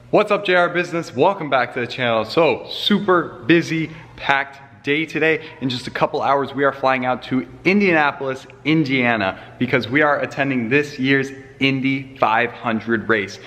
What's up, JR Business? Welcome back to the channel. So, super busy, packed day today. In just a couple hours, we are flying out to Indianapolis, Indiana, because we are attending this year's Indy 500 race.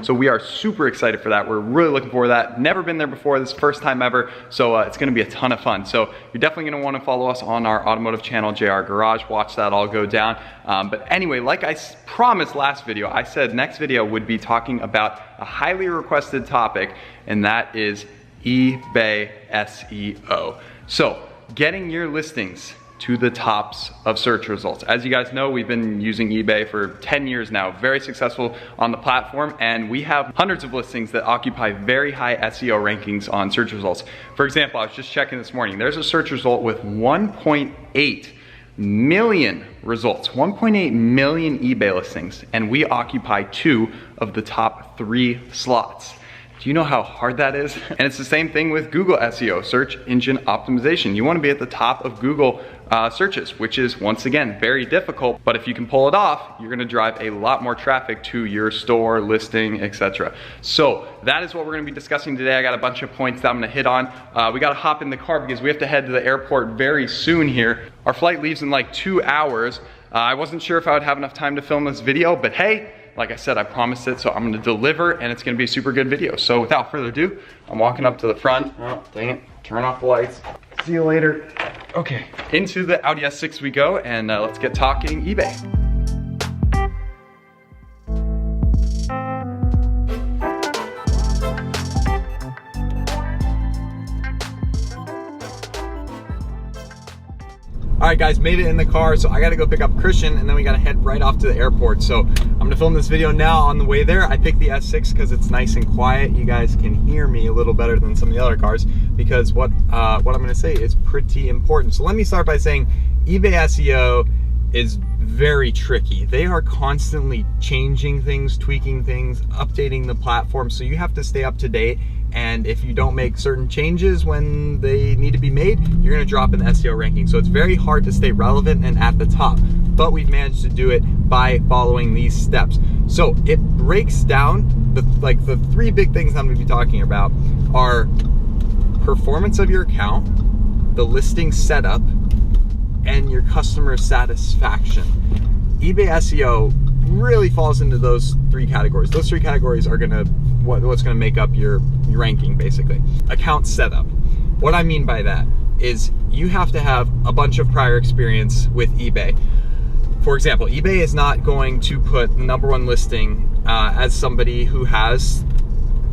So we are super excited for that. We're really looking forward to that. Never been there before, this is the first time ever, so it's gonna be a ton of fun. So you're definitely gonna wanna follow us on our automotive channel, JR Garage, watch that all go down. But anyway, like I promised last video, I said next video would be talking about a highly requested topic, and that is eBay SEO. So getting your listings to the tops of search results. As you guys know, we've been using eBay for 10 years now, very successful on the platform, and we have hundreds of listings that occupy very high SEO rankings on search results. For example, I was just checking this morning, there's a search result with 1.8 million results, 1.8 million eBay listings, and we occupy 2 of the top 3 slots. Do you know how hard that is? And it's the same thing with Google SEO, search engine optimization. You wanna be at the top of Google searches, which is, once again, very difficult, but if you can pull it off, you're gonna drive a lot more traffic to your store, listing, etc. So that is what we're gonna be discussing today. I got a bunch of points that I'm gonna hit on. We gotta hop in the car because we have to head to the airport very soon here. Our flight leaves in like 2 hours. I wasn't sure if I would have enough time to film this video, but hey, like I said, I promised it, so I'm gonna deliver, and it's gonna be a super good video. So without further ado, I'm walking up to the front. Oh, dang it, turn off the lights. See you later. Okay, into the Audi S6 we go, and let's get talking eBay. All right guys, made it in the car, so I gotta go pick up Christian and then we gotta head right off to the airport. So I'm gonna film this video now on the way there. I picked the S6 because it's nice and quiet. You guys can hear me a little better than some of the other cars because what I'm gonna say is pretty important. So let me start by saying eBay SEO is very tricky. They are constantly changing things, tweaking things, updating the platform, so you have to stay up to date. And if you don't make certain changes when they need to be made, you're gonna drop in the SEO ranking. So it's very hard to stay relevant and at the top, but we've managed to do it by following these steps. So it breaks down, the 3 big things I'm gonna be talking about are performance of your account, the listing setup, and your customer satisfaction. eBay SEO really falls into those 3 categories. Those 3 categories are what's gonna make up your ranking, basically. Account setup. What I mean by that is you have to have a bunch of prior experience with eBay. For example, eBay is not going to put the #1 listing as somebody who has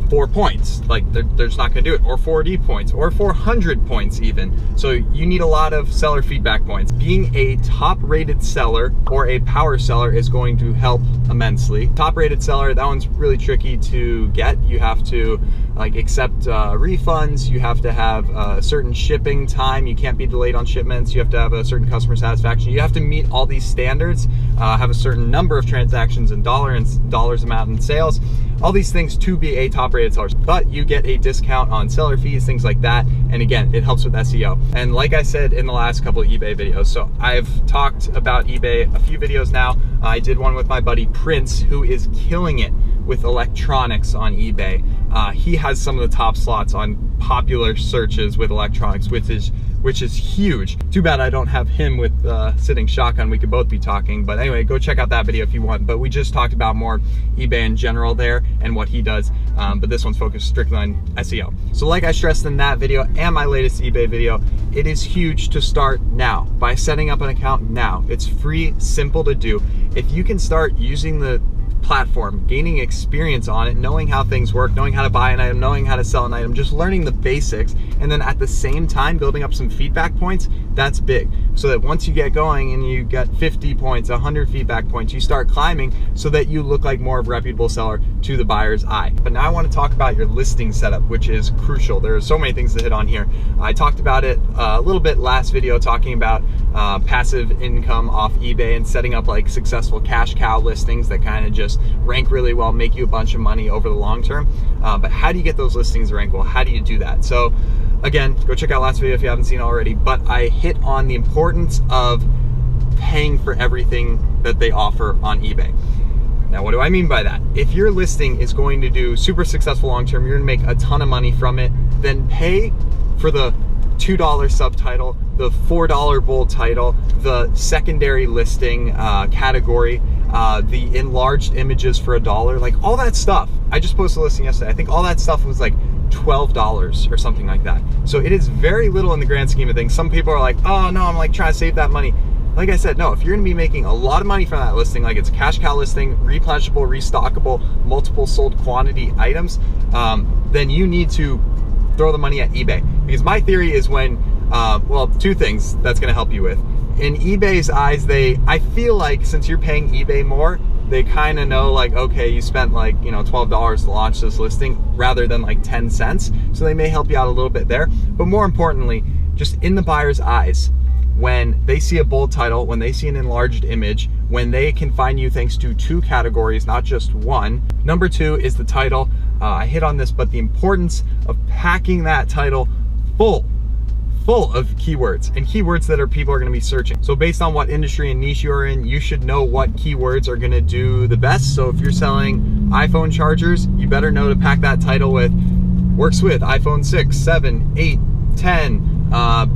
4 points. Like they're just not gonna do it, or 40 points, or 400 points even. So you need a lot of seller feedback points. Being a top rated seller or a power seller is going to help immensely. Top rated seller, that one's really tricky to get. You have to accept refunds, you have to have a certain shipping time, you can't be delayed on shipments, you have to have a certain customer satisfaction, you have to meet all these standards, have a certain number of transactions in dollars amount in sales, all these things to be a top rated seller. But you get a discount on seller fees, things like that, and again, it helps with SEO. And like I said in the last couple of eBay videos, so I've talked about eBay a few videos now. I did one with my buddy Prince, who is killing it with electronics on eBay. He has some of the top slots on popular searches with electronics, which is huge. Too bad I don't have him with sitting shotgun. We could both be talking, but anyway, go check out that video if you want. But we just talked about more eBay in general there and what he does, but this one's focused strictly on SEO. So like I stressed in that video and my latest eBay video, it is huge to start now by setting up an account now. It's free, simple to do. If you can start using the platform, gaining experience on it, knowing how things work, knowing how to buy an item, knowing how to sell an item, just learning the basics, and then at the same time building up some feedback points, that's big. So that once you get going and you get 50 points, 100 feedback points, you start climbing so that you look like more of a reputable seller to the buyer's eye. But now I want to talk about your listing setup, which is crucial. There are so many things to hit on here. I talked about it a little bit last video, talking about passive income off eBay and setting up like successful cash cow listings that kind of just rank really well, make you a bunch of money over the long term. But how do you get those listings to rank well? How do you do that? So again, go check out last video if you haven't seen already, but I hit on the importance of paying for everything that they offer on eBay. Now, what do I mean by that? If your listing is going to do super successful long-term, you're gonna make a ton of money from it, then pay for the $2 subtitle, the $4 bold title, the secondary listing category, the enlarged images for $1, like all that stuff. I just posted a listing yesterday. I think all that stuff was like $12 or something like that. So it is very little in the grand scheme of things. Some people are like, oh no, I'm like trying to save that money. Like I said, no, if you're gonna be making a lot of money from that listing, like it's a cash cow listing, replenishable, restockable, multiple sold quantity items, then you need to throw the money at eBay. Because my theory is when, well, two things that's gonna help you with. In eBay's eyes, I feel like since you're paying eBay more, they kind of know like, okay, you spent like, you know, $12 to launch this listing rather than like 10 cents. So they may help you out a little bit there. But more importantly, just in the buyer's eyes, when they see a bold title, when they see an enlarged image, when they can find you thanks to 2 categories, not just 1. Number 2 is the title. I hit on this, but the importance of packing that title full of keywords, and keywords that people are gonna be searching. So based on what industry and niche you're in, you should know what keywords are gonna do the best. So if you're selling iPhone chargers, you better know to pack that title with works with iPhone 6, 7, 8, 10,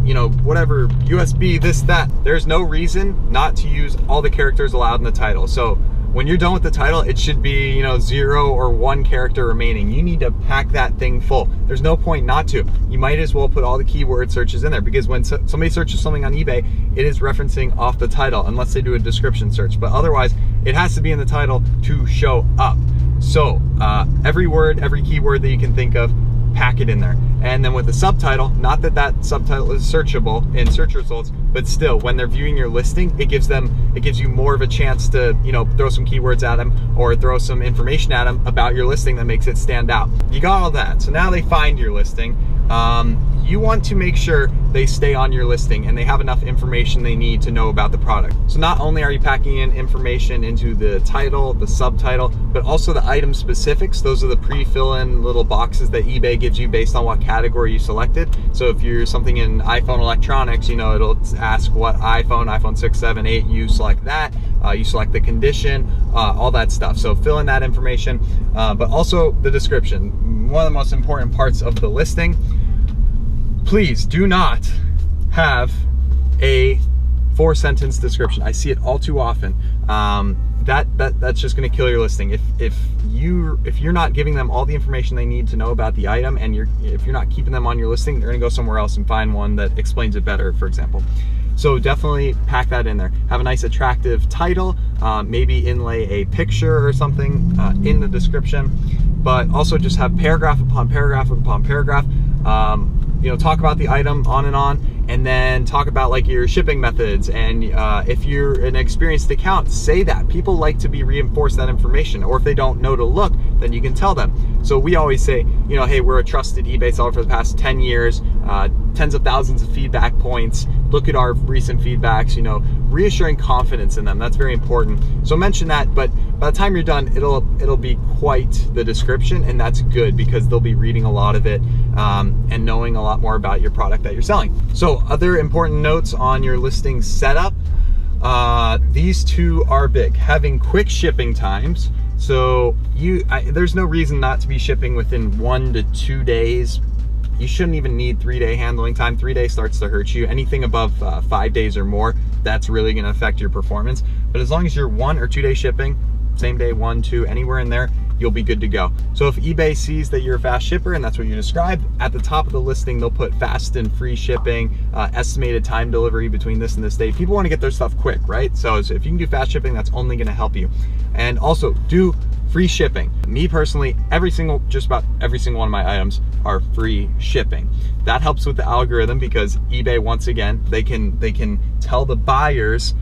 you know, whatever, USB, this, that. There's no reason not to use all the characters allowed in the title. So when you're done with the title, it should be, you know, 0 or 1 character remaining. You need to pack that thing full. There's no point not to. You might as well put all the keyword searches in there, because when somebody searches something on eBay, it is referencing off the title, unless they do a description search. But otherwise, it has to be in the title to show up. So every word, every keyword that you can think of, pack it in there. And then with the subtitle, not that that subtitle is searchable in search results, but still, when they're viewing your listing, it gives you more of a chance to, you know, throw some keywords at them or throw some information at them about your listing that makes it stand out. You got all that. So now they find your listing. You want to make sure they stay on your listing and they have enough information they need to know about the product. So not only are you packing in information into the title, the subtitle, but also the item specifics. Those are the pre-fill-in little boxes that eBay gives you based on what category you selected. So if you're something in iPhone electronics, you know, it'll ask what iPhone 6, 7, 8, you select that. You select the condition, all that stuff. So fill in that information, but also the description. One of the most important parts of the listing. Please do not have a 4-sentence description. I see it all too often. That's just going to kill your listing. If you're not giving them all the information they need to know about the item, and if you're not keeping them on your listing, they're going to go somewhere else and find one that explains it better, for example. So definitely pack that in there. Have a nice attractive title, maybe inlay a picture or something in the description, but also just have paragraph upon paragraph upon paragraph. You know, talk about the item on, and then talk about like your shipping methods. And if you're an experienced account, say that. People like to be reinforced that information, or if they don't know to look, then you can tell them. So we always say, you know, hey, we're a trusted eBay seller for the past 10 years, tens of thousands of feedback points. Look at our recent feedbacks, you know, reassuring confidence in them. That's very important. So mention that, but by the time you're done, it'll be quite the description, and that's good because they'll be reading a lot of it and knowing a lot more about your product that you're selling. So other important notes on your listing setup, these 2 are big. Having quick shipping times. So there's no reason not to be shipping within 1 to 2 days. You shouldn't even need 3-day handling time. 3 days starts to hurt you. Anything above 5 days or more, that's really gonna affect your performance. But as long as you're 1 or 2 day shipping, same day, 1, 2, anywhere in there, you'll be good to go. So if eBay sees that you're a fast shipper and that's what you described, at the top of the listing, they'll put fast and free shipping, estimated time delivery between this and this day. People wanna get their stuff quick, right? So if you can do fast shipping, that's only gonna help you. And also do free shipping. Me personally, just about every single one of my items are free shipping. That helps with the algorithm because eBay, once again, they can tell the buyers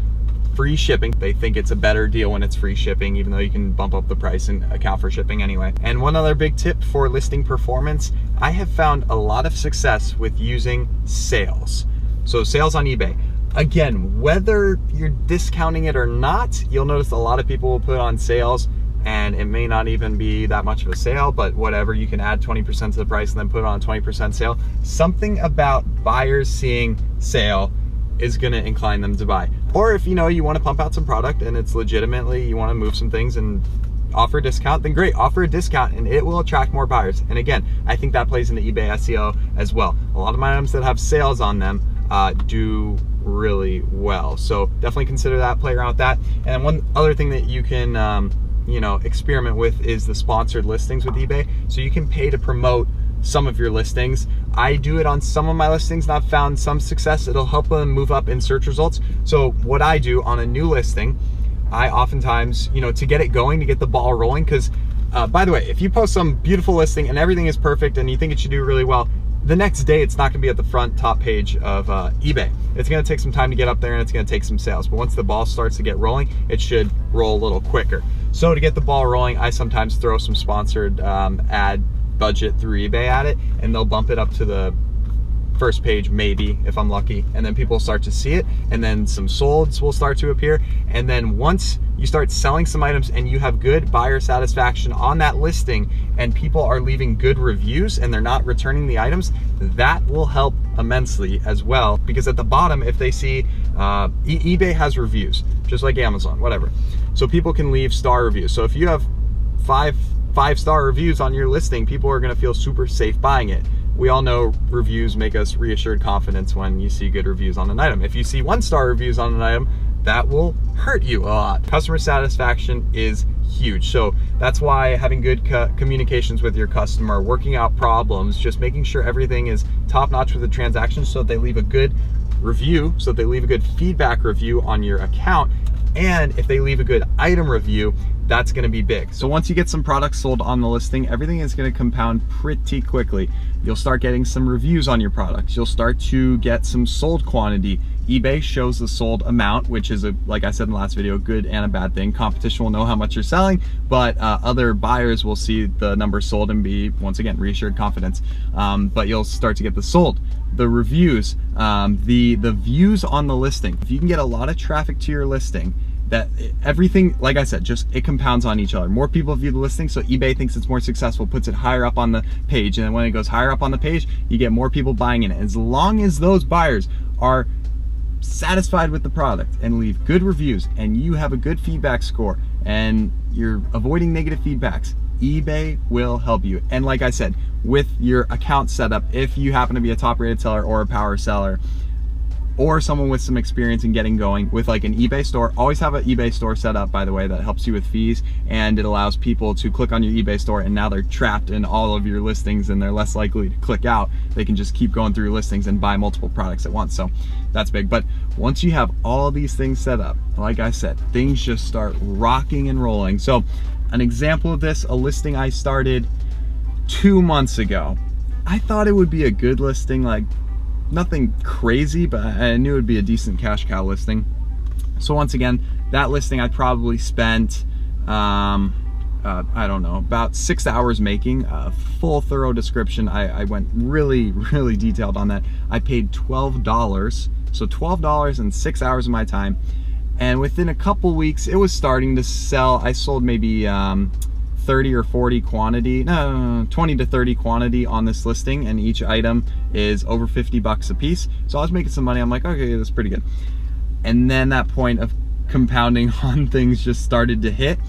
free shipping. They think it's a better deal when it's free shipping, even though you can bump up the price and account for shipping anyway. And one other big tip for listing performance, I have found a lot of success with using sales. So sales on eBay. Again, whether you're discounting it or not, you'll notice a lot of people will put on sales, and it may not even be that much of a sale, but whatever, you can add 20% to the price and then put it on a 20% sale. Something about buyers seeing sale is gonna incline them to buy. Or if you know you wanna pump out some product and it's legitimately, you wanna move some things and offer a discount, then great, offer a discount and it will attract more buyers. And again, I think that plays into eBay SEO as well. A lot of my items that have sales on them do really well. So definitely consider that, play around with that. And one other thing that you can you know, experiment with is the sponsored listings with eBay. So you can pay to promote some of your listings. I do it on some of my listings and I've found some success. It'll help them move up in search results. So what I do on a new listing, I oftentimes, you know, to get it going, to get the ball rolling, because by the way, if you post some beautiful listing and everything is perfect and you think it should do really well, the next day it's not gonna be at the front top page of eBay. It's gonna take some time to get up there and it's gonna take some sales. But once the ball starts to get rolling, it should roll a little quicker. So to get the ball rolling, I sometimes throw some sponsored ad budget through eBay at it, and they'll bump it up to the first page, maybe, if I'm lucky, and then people start to see it, and then some solds will start to appear. And then once you start selling some items and you have good buyer satisfaction on that listing and people are leaving good reviews and they're not returning the items, that will help immensely as well, because at the bottom, if they see eBay has reviews, just like Amazon, whatever, so people can leave star reviews. So if you have five-star reviews on your listing, people are gonna feel super safe buying it. We all know reviews make us reassured confidence when you see good reviews on an item. If you see 1-star reviews on an item, that will hurt you a lot. Customer satisfaction is huge. So that's why having good communications with your customer, working out problems, just making sure everything is top-notch with the transaction so that they leave a good review, so that they leave a good feedback review on your account. And if they leave a good item review, that's gonna be big. So once you get some products sold on the listing, everything is gonna compound pretty quickly. You'll start getting some reviews on your products. You'll start to get some sold quantity. eBay shows the sold amount, which is, like I said in the last video, a good and a bad thing. Competition will know how much you're selling, but other buyers will see the number sold and be, once again, reassured confidence. But you'll start to get the sold, the reviews, the views on the listing. If you can get a lot of traffic to your listing, that everything, like I said, just it compounds on each other. More people view the listing, so eBay thinks it's more successful, puts it higher up on the page, and then when it goes higher up on the page, you get more people buying in it. As long as those buyers are satisfied with the product and leave good reviews and you have a good feedback score and you're avoiding negative feedbacks, eBay will help you. And like I said, with your account setup, if you happen to be a top rated seller or a power seller, or someone with some experience in getting going with like an eBay store, always have an eBay store set up, by the way, that helps you with fees, and it allows people to click on your eBay store and now they're trapped in all of your listings and they're less likely to click out. They can just keep going through your listings and buy multiple products at once. So that's big. But once you have all these things set up, like I said, things just start rocking and rolling. So an example of this, a listing I started 2 months ago. I thought it would be a good listing, like nothing crazy, but I knew it would be a decent cash cow listing. So once again, that listing I probably spent, I don't know, about 6 hours making a full thorough description. I went really detailed on that. I paid $12, so $12 and 6 hours of my time. And within a couple weeks, it was starting to sell. I sold maybe 30 or 40 quantity, no, 20 to 30 quantity on this listing, and each item is over 50 bucks a piece. So I was making some money. I'm like, okay, that's pretty good. And then that point of compounding on things just started to hit,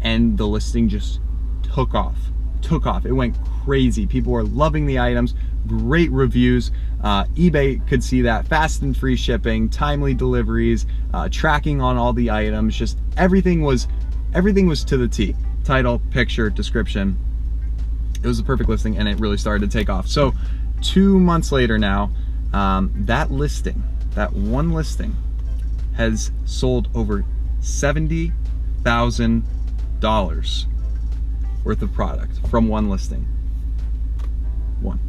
and the listing just took off. It went crazy. People were loving the items, great reviews. eBay could see that, fast and free shipping, timely deliveries, tracking on all the items, just everything was to the T. Title, picture, description. It was a perfect listing and it really started to take off. So 2 months later now, that one listing has sold over $70,000 worth of product from one listing. One,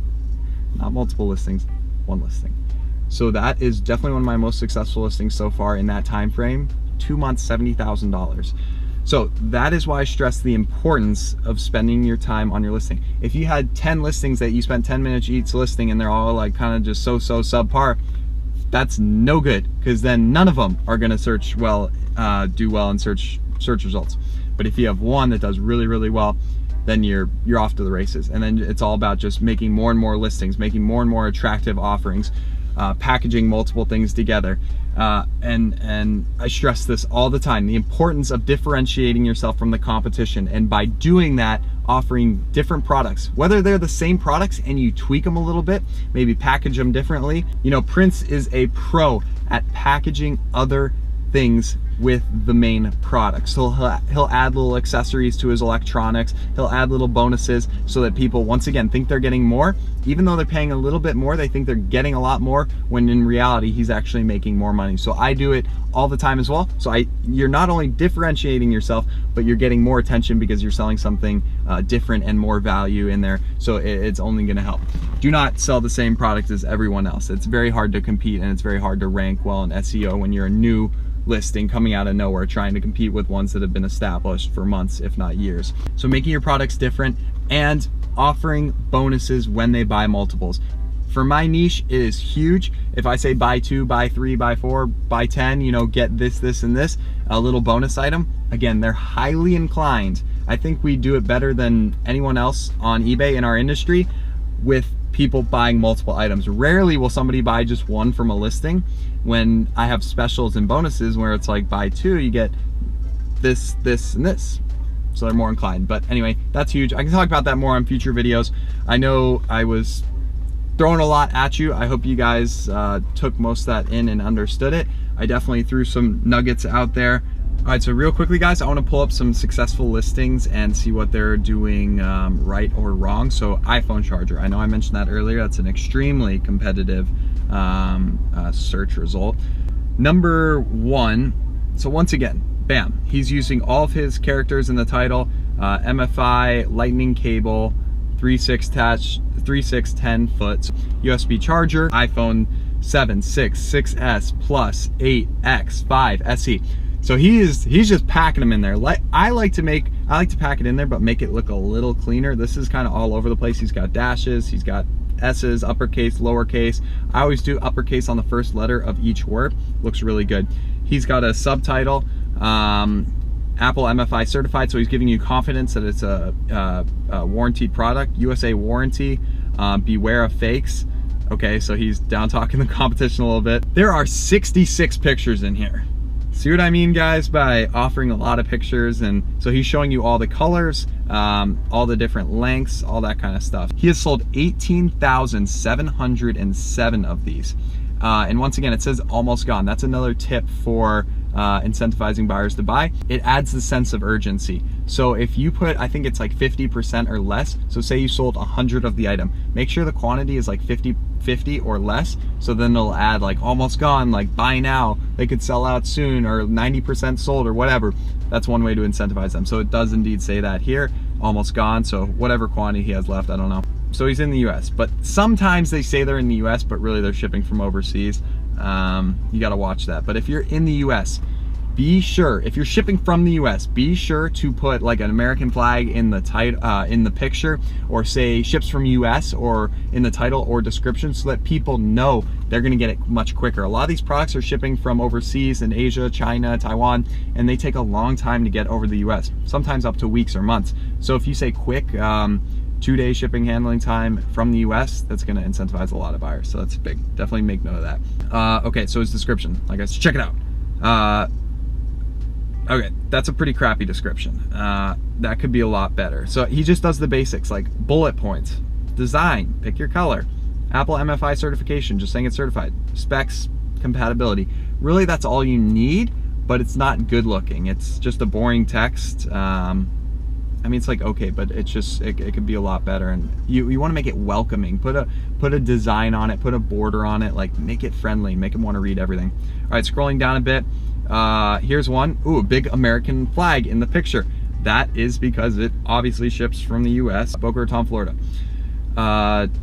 not multiple listings, one listing. So that is definitely one of my most successful listings so far in that time frame. 2 months, $70,000. So that is why I stress the importance of spending your time on your listing. If you had 10 listings that you spent 10 minutes each listing and they're all like kind of just so subpar, that's no good, because then none of them are gonna search well, do well in search results. But if you have one that does really well, then you're off to the races. And then it's all about just making more and more listings, making more and more attractive offerings. packaging multiple things together. And I stress this all the time, the importance of differentiating yourself from the competition, and by doing that, offering different products, whether they're the same products and you tweak them a little bit, maybe package them differently. You know, Prince is a pro at packaging other things with the main product. So he'll add little accessories to his electronics, he'll add little bonuses so that people, once again, think they're getting more. Even though they're paying a little bit more, they think they're getting a lot more, when in reality, he's actually making more money. So I do it all the time as well. So you're not only differentiating yourself, but you're getting more attention because you're selling something different and more value in there. So it's only gonna help. Do not sell the same product as everyone else. It's very hard to compete, and it's very hard to rank well in SEO when you're a new listing coming out of nowhere, trying to compete with ones that have been established for months, if not years. So making your products different and offering bonuses when they buy multiples. For my niche, it is huge. If I say buy 2, buy 3, buy 4, buy 10, you know, get this, this, and this, a little bonus item, again, they're highly inclined. I think we do it better than anyone else on eBay in our industry with people buying multiple items. Rarely will somebody buy just one from a listing, when I have specials and bonuses where it's like buy 2, you get this, this, and this. So they're more inclined. But anyway, that's huge. I can talk about that more on future videos. I know I was throwing a lot at you. I hope you guys took most of that in and understood it. I definitely threw some nuggets out there. All right, so real quickly, guys, I want to pull up some successful listings and see what they're doing right or wrong. So iPhone charger, I know I mentioned that earlier. That's an extremely competitive search result. Number 1, so once again, bam, he's using all of his characters in the title, MFI, lightning cable, 3.6 foot, USB charger, iPhone 7, 6, 6S, Plus, 8, X, 5, SE. So he's just packing them in there. I like to pack it in there, but make it look a little cleaner. This is kind of all over the place. He's got dashes, he's got S's, uppercase, lowercase. I always do uppercase on the first letter of each word. Looks really good. He's got a subtitle, Apple MFI certified, so he's giving you confidence that it's a warranty product, USA warranty, beware of fakes. Okay, so he's down talking the competition a little bit. There are 66 pictures in here. See what I mean, guys, by offering a lot of pictures? And so he's showing you all the colors, all the different lengths, all that kind of stuff. He has sold 18,707 of these. And once again, it says almost gone. That's another tip for incentivizing buyers to buy. It adds the sense of urgency. So if you put, I think it's like 50% or less, so say you sold 100 of the item, make sure the quantity is like 50 or less, so then it'll add like almost gone, like buy now, they could sell out soon, or 90% sold, or whatever. That's one way to incentivize them. So it does indeed say that here, almost gone, so whatever quantity he has left, I don't know. So he's in the US, but sometimes they say they're in the US, but really they're shipping from overseas. You gotta watch that. But if you're in the US, be sure, if you're shipping from the US, be sure to put like an American flag in the title, in the picture, or say ships from US, or in the title or description, so that people know they're gonna get it much quicker. A lot of these products are shipping from overseas in Asia, China, Taiwan, and they take a long time to get over the US, sometimes up to weeks or months. So if you say quick, 2-day shipping handling time from the US, that's gonna incentivize a lot of buyers. So that's big, definitely make note of that. Okay, so his description, like I said, check it out. Okay, that's a pretty crappy description. That could be a lot better. So he just does the basics, like bullet points, design, pick your color, Apple MFI certification, just saying it's certified, specs, compatibility. Really, that's all you need, but it's not good looking. It's just a boring text. I mean, it's like, okay, but it's just, it could be a lot better. And you want to make it welcoming. Put a design on it, put a border on it, like make it friendly, make them want to read everything. All right, scrolling down a bit. Here's one. Ooh, a big American flag in the picture. That is because it obviously ships from the US, Boca Raton, Florida.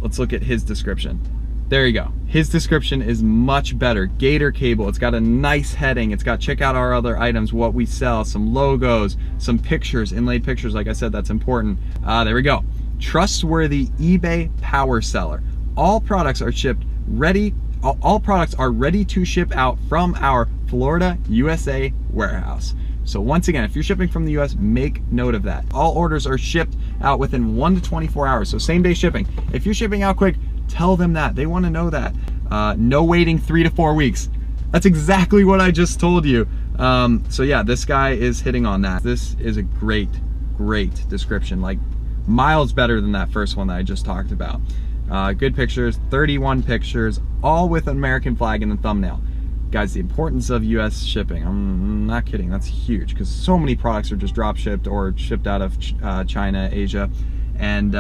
Let's look at his description. There you go. His description is much better. Gator cable, it's got a nice heading. It's got check out our other items, what we sell, some logos, some pictures, inlaid pictures. Like I said, that's important. There we go. Trustworthy eBay power seller. All products are shipped ready. All products are ready to ship out from our Florida, USA warehouse. So once again, if you're shipping from the US, make note of that. All orders are shipped out within 1 to 24 hours. So same day shipping. If you're shipping out quick, tell them that. They want to know that. No waiting 3 to 4 weeks. That's exactly what I just told you. So yeah, this guy is hitting on that. This is a great description, like miles better than that first one that I just talked about. Good pictures, 31 pictures, all with an American flag in the thumbnail. Guys, the importance of US shipping, I'm not kidding, that's huge, because so many products are just drop shipped or shipped out of China, Asia, and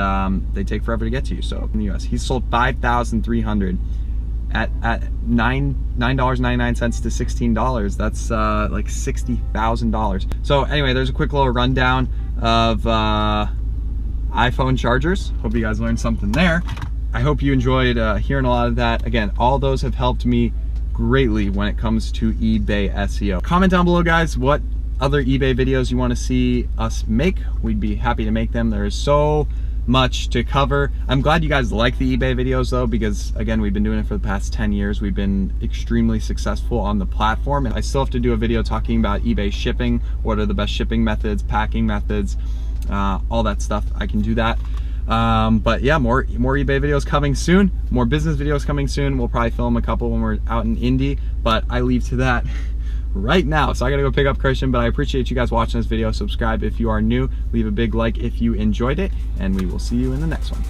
they take forever to get to you. So in the US, he's sold 5,300 at $9.99 to $16. That's like $60,000. So anyway, there's a quick little rundown of iPhone chargers. Hope you guys learned something there. I hope you enjoyed hearing a lot of that. Again, all those have helped me greatly when it comes to eBay SEO. Comment down below, guys, what other eBay videos you want to see us make. We'd be happy to make them. There is so much to cover. I'm glad you guys like the eBay videos though, because again, we've been doing it for the past 10 years. We've been extremely successful on the platform, and I still have to do a video talking about eBay shipping. What are the best shipping methods, packing methods, all that stuff. I can do that. But yeah, more eBay videos coming soon, more business videos coming soon. We'll probably film a couple when we're out in Indy, but I leave to that right now. So I gotta go pick up Christian, but I appreciate you guys watching this video. Subscribe if you are new, leave a big like if you enjoyed it, and we will see you in the next one.